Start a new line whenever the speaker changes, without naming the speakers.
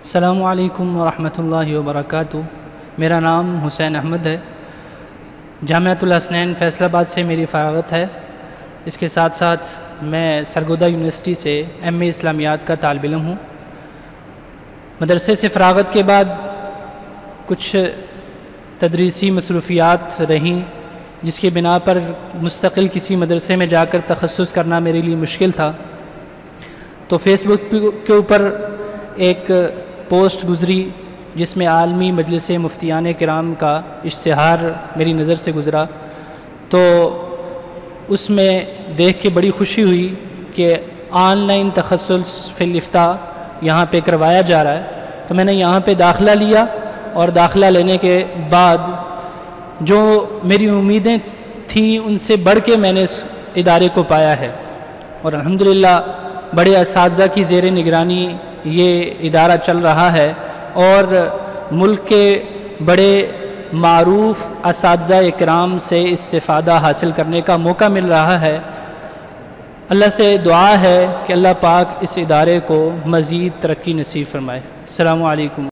السلام علیکم ورحمۃ اللہ وبرکاتہ۔ میرا نام حسین احمد ہے۔ جامعۃ الحسنین فیصل آباد سے میری فراغت ہے۔ اس کے ساتھ ساتھ میں سرگودا یونیورسٹی سے ایم اے اسلامیات کا طالب علم ہوں۔ مدرسے سے فراغت کے بعد کچھ تدریسی مصروفیات رہیں، جس کی بنا پر مستقل کسی مدرسے میں جا کر تخصص کرنا میرے لیے مشکل تھا۔ تو فیس بک کے اوپر ایک پوسٹ گزری جس میں عالمی مجلس مفتیان کرام کا اشتہار میری نظر سے گزرا، تو اس میں دیکھ کے بڑی خوشی ہوئی کہ آن لائن تخصص فی الافتاء یہاں پہ کروایا جا رہا ہے۔ تو میں نے یہاں پہ داخلہ لیا، اور داخلہ لینے کے بعد جو میری امیدیں تھیں ان سے بڑھ کے میں نے اس ادارے کو پایا ہے، اور الحمدللہ بڑے اساتذہ کی زیر نگرانی یہ ادارہ چل رہا ہے، اور ملک کے بڑے معروف اساتذہ اکرام سے استفادہ حاصل کرنے کا موقع مل رہا ہے۔ اللہ سے دعا ہے کہ اللہ پاک اس ادارے کو مزید ترقی نصیب فرمائے۔ السلام علیکم۔